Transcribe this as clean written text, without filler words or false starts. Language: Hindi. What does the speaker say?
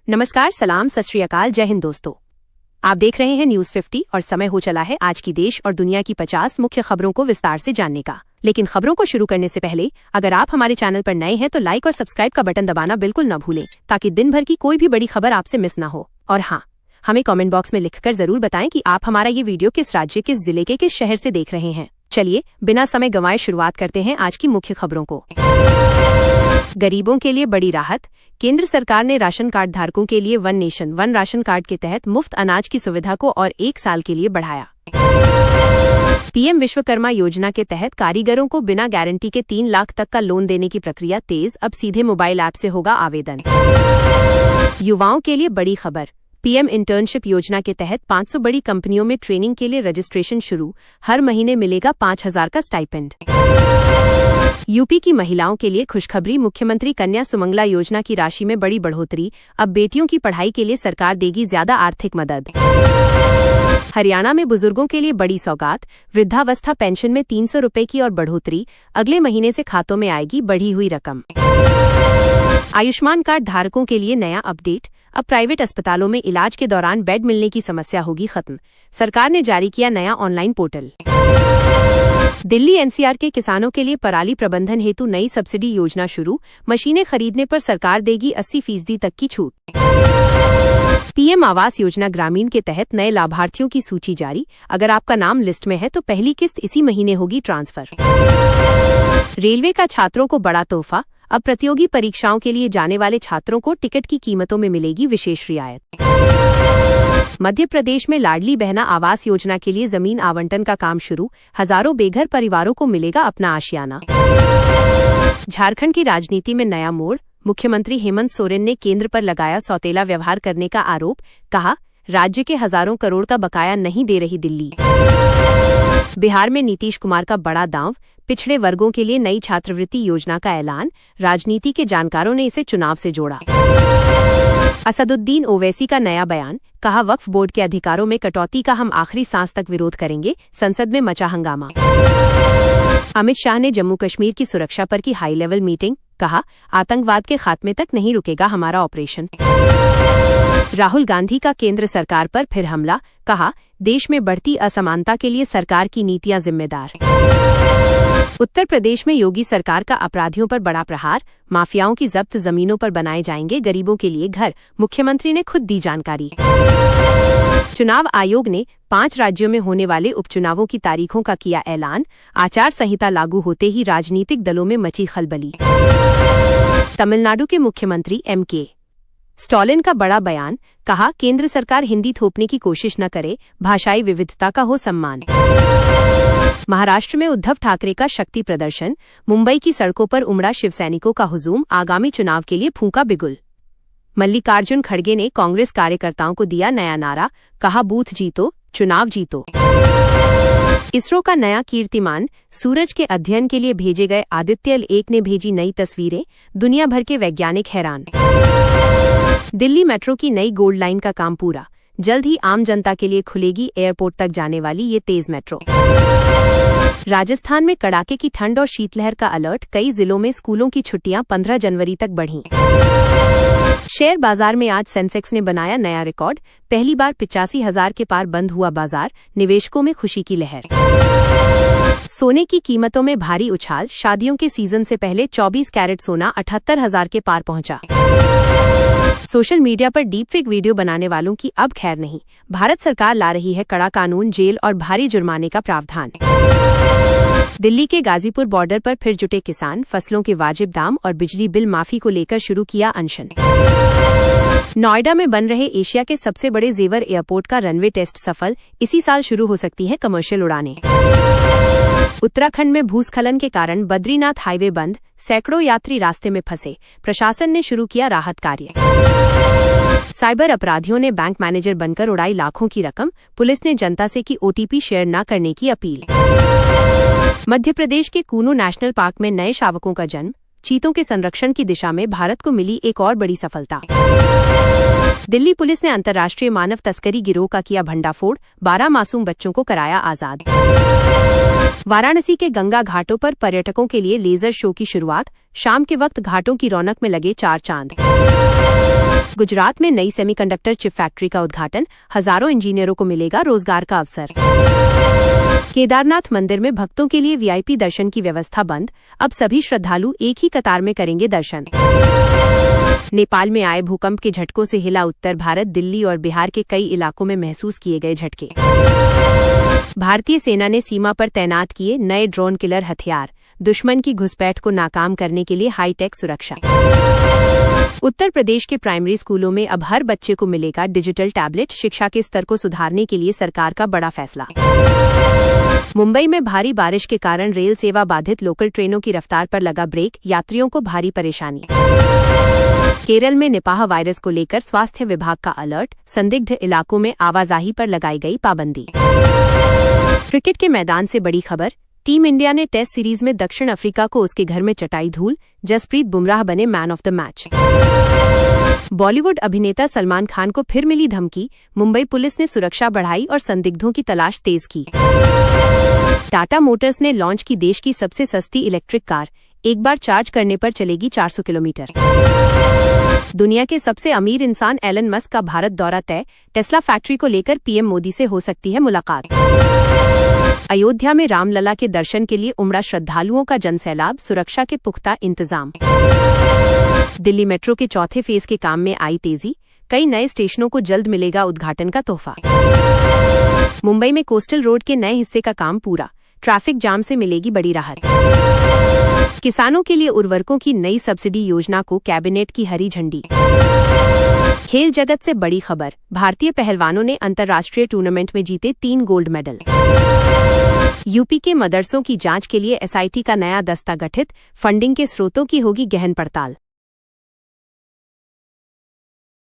नमस्कार, सलाम, सत श्री अकाल, जय हिंद दोस्तों। आप देख रहे हैं न्यूज 50 और समय हो चला है आज की देश और दुनिया की 50 मुख्य खबरों को विस्तार से जानने का। लेकिन खबरों को शुरू करने से पहले अगर आप हमारे चैनल पर नए हैं तो लाइक और सब्सक्राइब का बटन दबाना बिल्कुल न भूलें, ताकि दिन भर की कोई भी बड़ी खबर आपसे मिस न हो। और हाँ, हमें कमेंट बॉक्स में लिखकर जरूर बताएं कि आप हमारा ये वीडियो किस राज्य, किस जिले के, किस शहर से देख रहे हैं। चलिए बिना समय गंवाए शुरुआत करते हैं आज की मुख्य खबरों को। गरीबों के लिए बड़ी राहत। केंद्र सरकार ने राशन कार्ड धारकों के लिए one nation one ration card के तहत मुफ्त अनाज की सुविधा को और 1 साल के लिए बढ़ाया। पीएम विश्वकर्मा योजना के तहत कारीगरों को बिना गारंटी के 3 लाख तक का लोन देने की प्रक्रिया तेज, अब सीधे मोबाइल ऐप से होगा आवेदन। युवाओं के लिए बड़ी खबर। पीएम इंटर्नशिप योजना के तहत 500 बड़ी कंपनियों में ट्रेनिंग के लिए रजिस्ट्रेशन शुरू, हर महीने मिलेगा 5,000 का स्टाइपेंड। यूपी की महिलाओं के लिए खुशखबरी। मुख्यमंत्री कन्या सुमंगला योजना की राशि में बड़ी बढ़ोतरी, अब बेटियों की पढ़ाई के लिए सरकार देगी ज्यादा आर्थिक मदद। हरियाणा में बुजुर्गों के लिए बड़ी सौगात, वृद्धावस्था पेंशन में 300 रुपए की और बढ़ोतरी, अगले महीने से खातों में आएगी बढ़ी हुई रकम। आयुष्मान कार्ड धारकों के लिए नया अपडेट, अब प्राइवेट अस्पतालों में इलाज के दौरान बेड मिलने की समस्या होगी खत्म, सरकार ने जारी किया नया ऑनलाइन पोर्टल। दिल्ली एनसीआर के किसानों के लिए पराली प्रबंधन हेतु नई सब्सिडी योजना शुरू, मशीनें खरीदने पर सरकार देगी 80% तक की छूट। पीएम आवास योजना ग्रामीण के तहत नए लाभार्थियों की सूची जारी, अगर आपका नाम लिस्ट में है तो पहली किस्त इसी महीने होगी ट्रांसफर। रेलवे का छात्रों को बड़ा तोहफा, अब प्रतियोगी परीक्षाओं के लिए जाने वाले छात्रों को टिकट की कीमतों में मिलेगी विशेष रियायत। मध्य प्रदेश में लाडली बहना आवास योजना के लिए जमीन आवंटन का काम शुरू, हजारों बेघर परिवारों को मिलेगा अपना आशियाना। झारखंड की राजनीति में नया मोड़। मुख्यमंत्री हेमंत सोरेन ने केंद्र पर लगाया सौतेला व्यवहार करने का आरोप, कहा राज्य के हजारों करोड़ का बकाया नहीं दे रही दिल्ली। बिहार में नीतीश कुमार का बड़ा दांव, पिछड़े वर्गों के लिए नई छात्रवृत्ति योजना का ऐलान, राजनीति के जानकारों ने इसे चुनाव से जोड़ा। असदुद्दीन ओवैसी का नया बयान, कहा वक्फ बोर्ड के अधिकारों में कटौती का हम आखिरी सांस तक विरोध करेंगे, संसद में मचा हंगामा। अमित शाह ने जम्मू कश्मीर की सुरक्षा पर की हाई लेवल मीटिंग, कहा आतंकवाद के खात्मे तक नहीं रुकेगा हमारा ऑपरेशन। राहुल गांधी का केंद्र सरकार पर फिर हमला, कहा देश में बढ़ती असमानता के लिए सरकार की नीतियां जिम्मेदार। उत्तर प्रदेश में योगी सरकार का अपराधियों पर बड़ा प्रहार, माफियाओं की जब्त जमीनों पर बनाए जाएंगे गरीबों के लिए घर, मुख्यमंत्री ने खुद दी जानकारी। चुनाव आयोग ने 5 राज्यों में होने वाले उपचुनावों की तारीखों का किया ऐलान, आचार संहिता लागू होते ही राजनीतिक दलों में मची खलबली। तमिलनाडु के मुख्यमंत्री एम.के. स्टालिन का बड़ा बयान, कहा केंद्र सरकार हिंदी थोपने की कोशिश न करे, भाषाई विविधता का हो सम्मान। महाराष्ट्र में उद्धव ठाकरे का शक्ति प्रदर्शन, मुंबई की सड़कों पर उमड़ा शिवसैनिकों का हुजूम, आगामी चुनाव के लिए फूंका बिगुल। मल्लिकार्जुन खड़गे ने कांग्रेस कार्यकर्ताओं को दिया नया नारा, कहा बूथ जीतो चुनाव जीतो। इसरो का नया कीर्तिमान, सूरज के अध्ययन के लिए भेजे गए आदित्य L1 ने भेजी नई तस्वीरें, दुनिया भर के वैज्ञानिक हैरान। दिल्ली मेट्रो की नई गोल्ड लाइन का काम पूरा, जल्द ही आम जनता के लिए खुलेगी एयरपोर्ट तक जाने वाली ये तेज मेट्रो। राजस्थान में कड़ाके की ठंड और शीतलहर का अलर्ट, कई जिलों में स्कूलों की छुट्टियां 15 जनवरी तक बढ़ीं। शेयर बाजार में आज सेंसेक्स ने बनाया नया रिकॉर्ड, पहली बार 85,000 के पार बंद हुआ बाजार, निवेशकों में खुशी की लहर। सोने की कीमतों में भारी उछाल, शादियों के सीजन से पहले 24 कैरेट सोना 78,000 के पार पहुंचा। सोशल मीडिया पर डीपफेक वीडियो बनाने वालों की अब खैर नहीं, भारत सरकार ला रही है कड़ा कानून, जेल और भारी जुर्माने का प्रावधान। दिल्ली के गाजीपुर बॉर्डर पर फिर जुटे किसान, फसलों के वाजिब दाम और बिजली बिल माफी को लेकर शुरू किया अनशन। नोएडा में बन रहे एशिया के सबसे बड़े जेवर एयरपोर्ट का रनवे टेस्ट सफल, इसी साल शुरू हो सकती है कमर्शियल उड़ानें। उत्तराखंड में भूस्खलन के कारण बद्रीनाथ हाईवे बंद, सैकड़ों यात्री रास्ते में फंसे, प्रशासन ने शुरू किया राहत कार्य। साइबर अपराधियों ने बैंक मैनेजर बनकर उड़ाई लाखों की रकम, पुलिस ने जनता से की ओटीपी शेयर न करने की अपील। मध्य प्रदेश के कूनू नेशनल पार्क में नए शावकों का जन्म, चीतों के संरक्षण की दिशा में भारत को मिली एक और बड़ी सफलता। दिल्ली पुलिस ने अंतर्राष्ट्रीय मानव तस्करी गिरोह का किया भंडाफोड़, 12 मासूम बच्चों को कराया आजाद। वाराणसी के गंगा घाटों पर पर्यटकों के लिए लेजर शो की शुरुआत, शाम के वक्त घाटों की रौनक में लगे 4 चांद। गुजरात में नई सेमीकंडक्टर चिप फैक्ट्री का उद्घाटन, हजारों इंजीनियरों को मिलेगा रोजगार का अवसर। केदारनाथ मंदिर में भक्तों के लिए वीआईपी दर्शन की व्यवस्था बंद, अब सभी श्रद्धालु एक ही कतार में करेंगे दर्शन। नेपाल में आए भूकंप के झटकों से हिला उत्तर भारत, दिल्ली और बिहार के कई इलाकों में महसूस किए गए झटके। भारतीय सेना ने सीमा पर तैनात किए नए ड्रोन किलर हथियार, दुश्मन की घुसपैठ को नाकाम करने के लिए हाईटेक सुरक्षा। उत्तर प्रदेश के प्राइमरी स्कूलों में अब हर बच्चे को मिलेगा डिजिटल टैबलेट, शिक्षा के स्तर को सुधारने के लिए सरकार का बड़ा फैसला। मुंबई में भारी बारिश के कारण रेल सेवा बाधित, लोकल ट्रेनों की रफ्तार पर लगा ब्रेक, यात्रियों को भारी परेशानी। केरल में निपाह वायरस को लेकर स्वास्थ्य विभाग का अलर्ट, संदिग्ध इलाकों में आवाजाही पर लगाई गई पाबंदी। क्रिकेट के मैदान से बड़ी खबर, टीम इंडिया ने टेस्ट सीरीज में दक्षिण अफ्रीका को उसके घर में चटाई धूल, जसप्रीत बुमराह बने man of the match. Bollywood अभिनेता सलमान खान को फिर मिली धमकी, मुंबई पुलिस ने सुरक्षा बढ़ाई और संदिग्धों की तलाश तेज की। टाटा मोटर्स ने लॉन्च की देश की सबसे सस्ती इलेक्ट्रिक कार, एक बार चार्ज करने पर चलेगी 400 किलोमीटर। दुनिया के सबसे अमीर इंसान एलन मस्क का भारत दौरा तय, टेस्ला फैक्ट्री को लेकर पीएम मोदी से हो सकती है मुलाकात। अयोध्या में रामलला के दर्शन के लिए उमड़ा श्रद्धालुओं का जनसैलाब, सुरक्षा के पुख्ता इंतजाम। दिल्ली मेट्रो के चौथे फेज के काम में आई तेजी, कई नए स्टेशनों को जल्द मिलेगा उद्घाटन का तोहफा। मुंबई में कोस्टल रोड के नए हिस्से का काम पूरा, ट्रैफिक जाम से मिलेगी बड़ी राहत। किसानों के लिए उर्वरकों की नई सब्सिडी योजना को कैबिनेट की हरी झंडी। खेल जगत से बड़ी खबर, भारतीय पहलवानों ने अंतर्राष्ट्रीय टूर्नामेंट में जीते 3 गोल्ड मेडल। यूपी के मदरसों की जांच के लिए एसआईटी का नया दस्ता गठित, फंडिंग के स्रोतों की होगी गहन पड़ताल।